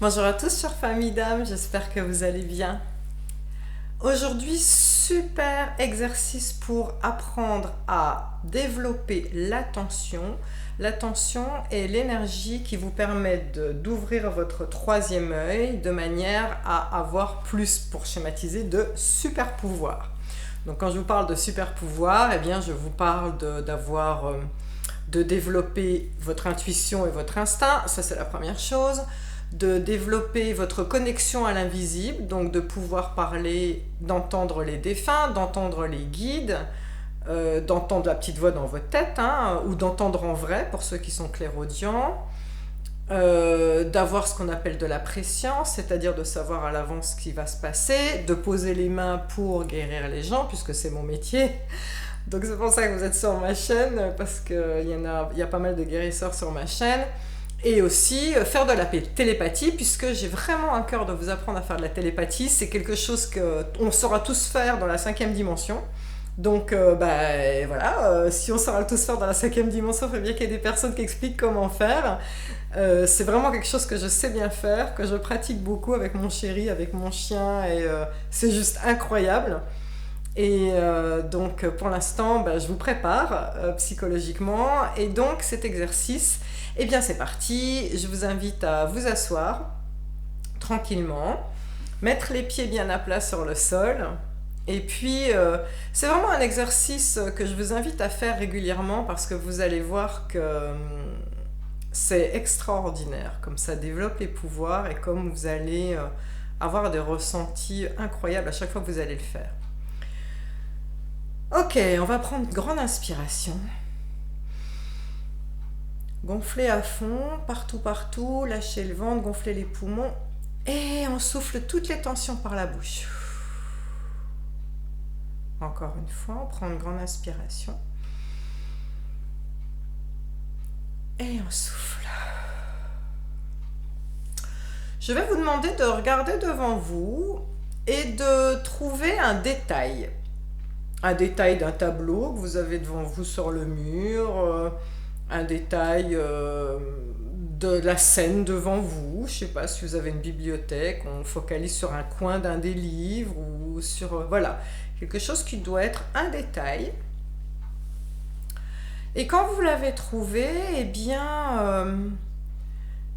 Bonjour à tous, chère famille d'âme, j'espère que vous allez bien. Aujourd'hui, super exercice pour apprendre à développer l'attention. L'attention est l'énergie qui vous permet d'ouvrir votre troisième œil de manière à avoir plus, pour schématiser, de super pouvoirs. Donc quand je vous parle de super pouvoirs, eh bien je vous parle de développer votre intuition et votre instinct, ça c'est la première chose. De développer votre connexion à l'invisible, donc de pouvoir parler, d'entendre les défunts, d'entendre les guides, d'entendre la petite voix dans votre tête, ou d'entendre en vrai pour ceux qui sont clairaudients, d'avoir ce qu'on appelle de la préscience, c'est-à-dire de savoir à l'avance ce qui va se passer, de poser les mains pour guérir les gens, puisque c'est mon métier. Donc c'est pour ça que vous êtes sur ma chaîne, parce qu'il y a pas mal de guérisseurs sur ma chaîne. Et aussi faire de la télépathie, puisque j'ai vraiment un cœur de vous apprendre à faire de la télépathie. C'est quelque chose qu'on saura tous faire dans la 5e dimension. Donc voilà, si on saura tous faire dans la 5e dimension, il faut bien qu'il y ait des personnes qui expliquent comment faire. C'est vraiment quelque chose que je sais bien faire, que je pratique beaucoup avec mon chéri, avec mon chien, et c'est juste incroyable. Et donc pour l'instant, je vous prépare psychologiquement. Et donc cet exercice, eh bien c'est parti. Je vous invite à vous asseoir tranquillement, mettre les pieds bien à plat sur le sol. Et puis c'est vraiment un exercice que je vous invite à faire régulièrement, parce que vous allez voir que c'est extraordinaire, comme ça développe les pouvoirs et comme vous allez avoir des ressentis incroyables à chaque fois que vous allez le faire. Ok, on va prendre une grande inspiration. Gonflez à fond, partout, lâchez le ventre, gonflez les poumons. Et on souffle toutes les tensions par la bouche. Encore une fois, on prend une grande inspiration. Et on souffle. Je vais vous demander de regarder devant vous et de trouver un détail. Un détail d'un tableau que vous avez devant vous sur le mur, un détail de la scène devant vous. Je ne sais pas si vous avez une bibliothèque, on focalise sur un coin d'un des livres ou sur... voilà, quelque chose qui doit être un détail. Et quand vous l'avez trouvé, eh bien,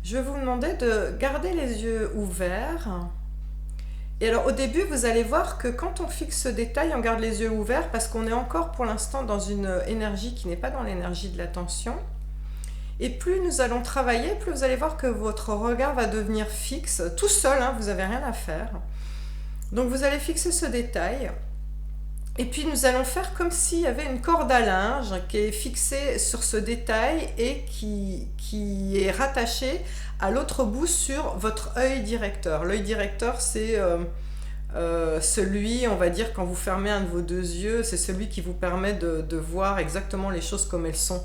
je vais vous demander de garder les yeux ouverts. Et alors au début, vous allez voir que quand on fixe ce détail, on garde les yeux ouverts parce qu'on est encore pour l'instant dans une énergie qui n'est pas dans l'énergie de l'attention. Et plus nous allons travailler, plus vous allez voir que votre regard va devenir fixe, tout seul, vous n'avez rien à faire. Donc vous allez fixer ce détail. Et puis nous allons faire comme s'il y avait une corde à linge qui est fixée sur ce détail et qui est rattachée à l'autre bout sur votre œil directeur. L'œil directeur, c'est celui, on va dire, quand vous fermez un de vos deux yeux, c'est celui qui vous permet de voir exactement les choses comme elles sont.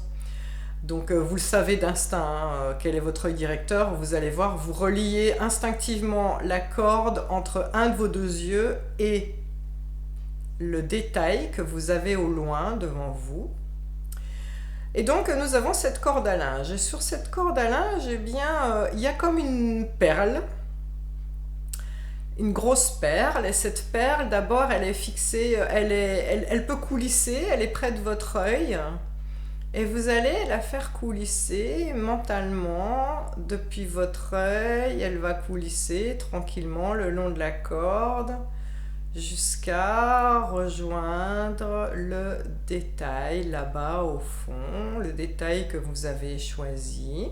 Donc vous le savez d'instinct, quel est votre œil directeur. Vous allez voir, vous reliez instinctivement la corde entre un de vos deux yeux et le détail que vous avez au loin devant vous. Et donc nous avons cette corde à linge. Et sur cette corde à linge, eh bien, il y a comme une perle, une grosse perle. Et cette perle, d'abord, elle est fixée, elle peut coulisser, elle est près de votre œil. Et vous allez la faire coulisser mentalement depuis votre œil. Elle va coulisser tranquillement le long de la corde, jusqu'à rejoindre le détail là-bas au fond, le détail que vous avez choisi.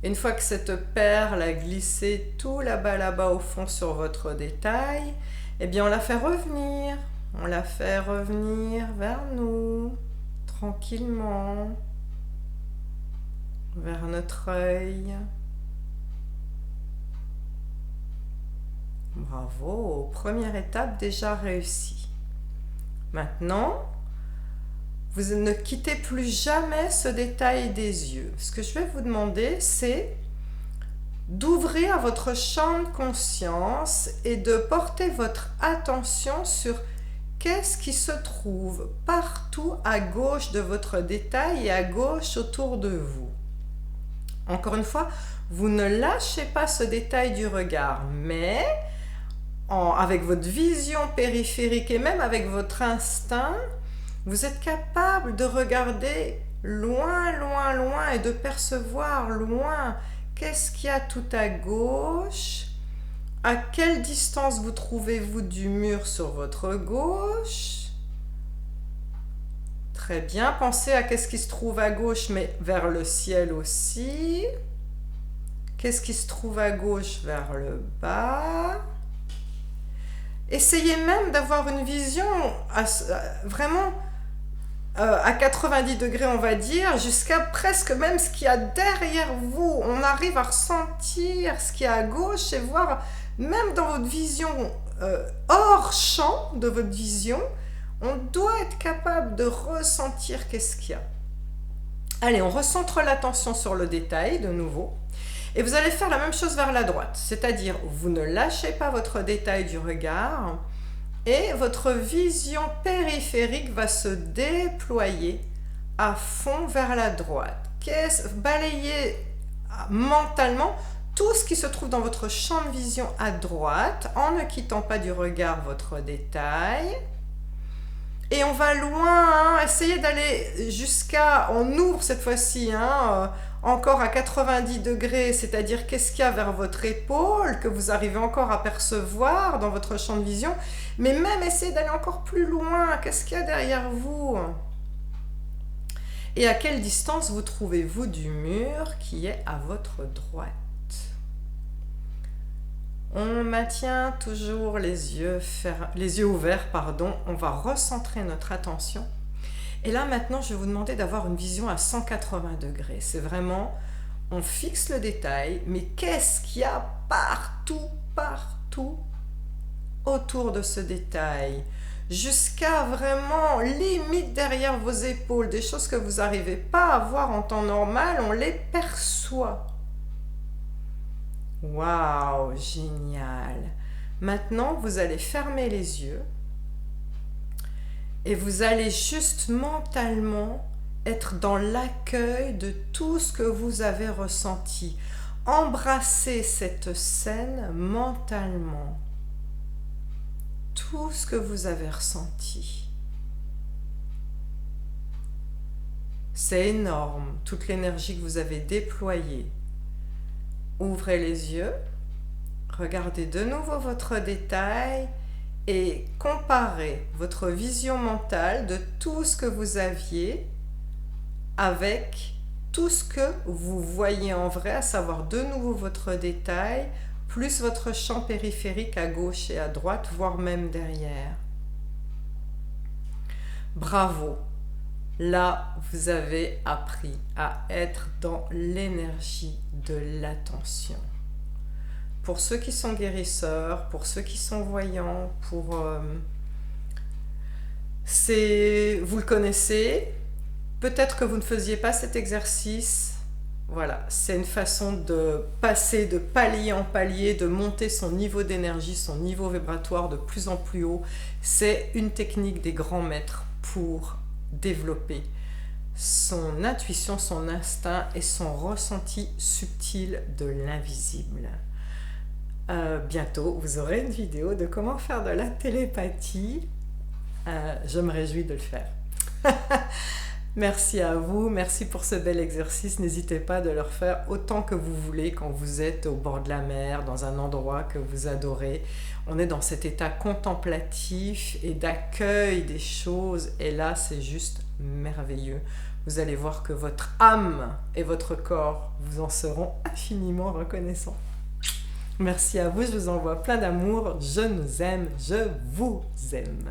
Une fois que cette perle a glissé tout là-bas au fond sur votre détail, eh bien on la fait revenir. On la fait revenir vers nous, tranquillement, vers notre œil. Bravo, première étape déjà réussie. Maintenant, vous ne quittez plus jamais ce détail des yeux. Ce que je vais vous demander, c'est d'ouvrir votre champ de conscience et de porter votre attention sur qu'est-ce qui se trouve partout à gauche de votre détail et à gauche autour de vous. Encore une fois, vous ne lâchez pas ce détail du regard, mais avec votre vision périphérique et même avec votre instinct, vous êtes capable de regarder loin, loin, loin et de percevoir loin qu'est-ce qu'il y a tout à gauche, à quelle distance vous trouvez-vous du mur sur votre gauche. Très bien, pensez à qu'est-ce qui se trouve à gauche mais vers le ciel aussi. Qu'est-ce qui se trouve à gauche vers le bas. Essayez même d'avoir une vision vraiment à 90 degrés, on va dire, jusqu'à presque même ce qu'il y a derrière vous. On arrive à ressentir ce qu'il y a à gauche et voir, même dans votre vision, hors champ de votre vision, on doit être capable de ressentir qu'est-ce qu'il y a. Allez, on recentre l'attention sur le détail de nouveau. Et vous allez faire la même chose vers la droite, c'est-à-dire vous ne lâchez pas votre détail du regard et votre vision périphérique va se déployer à fond vers la droite. Balayez mentalement tout ce qui se trouve dans votre champ de vision à droite en ne quittant pas du regard votre détail. Et on va loin, essayez d'aller jusqu'à, on ouvre cette fois-ci, encore à 90 degrés, c'est-à-dire qu'est-ce qu'il y a vers votre épaule, que vous arrivez encore à percevoir dans votre champ de vision, mais même essayez d'aller encore plus loin, qu'est-ce qu'il y a derrière vous? Et à quelle distance vous trouvez-vous du mur qui est à votre droite? On maintient toujours les yeux ouverts, on va recentrer notre attention. Et là maintenant, je vais vous demander d'avoir une vision à 180 degrés. C'est vraiment, on fixe le détail, mais qu'est-ce qu'il y a partout autour de ce détail, jusqu'à vraiment limite derrière vos épaules, des choses que vous n'arrivez pas à voir en temps normal, on les perçoit. Waouh, génial! Maintenant, vous allez fermer les yeux et vous allez juste mentalement être dans l'accueil de tout ce que vous avez ressenti. Embrassez cette scène mentalement. Tout ce que vous avez ressenti. C'est énorme, toute l'énergie que vous avez déployée. Ouvrez les yeux, regardez de nouveau votre détail et comparez votre vision mentale de tout ce que vous aviez avec tout ce que vous voyez en vrai, à savoir de nouveau votre détail, plus votre champ périphérique à gauche et à droite, voire même derrière. Bravo! Là, vous avez appris à être dans l'énergie de l'attention. Pour ceux qui sont guérisseurs, pour ceux qui sont voyants, vous le connaissez. Peut-être que vous ne faisiez pas cet exercice. Voilà, c'est une façon de passer de palier en palier, de monter son niveau d'énergie, son niveau vibratoire de plus en plus haut. C'est une technique des grands maîtres pour développer son intuition, son instinct et son ressenti subtil de l'invisible. Bientôt, vous aurez une vidéo de comment faire de la télépathie. Je me réjouis de le faire. Merci à vous, merci pour ce bel exercice. N'hésitez pas de le refaire autant que vous voulez quand vous êtes au bord de la mer, dans un endroit que vous adorez. On est dans cet état contemplatif et d'accueil des choses. Et là, c'est juste merveilleux. Vous allez voir que votre âme et votre corps vous en seront infiniment reconnaissants. Merci à vous, je vous envoie plein d'amour. Je nous aime, je vous aime.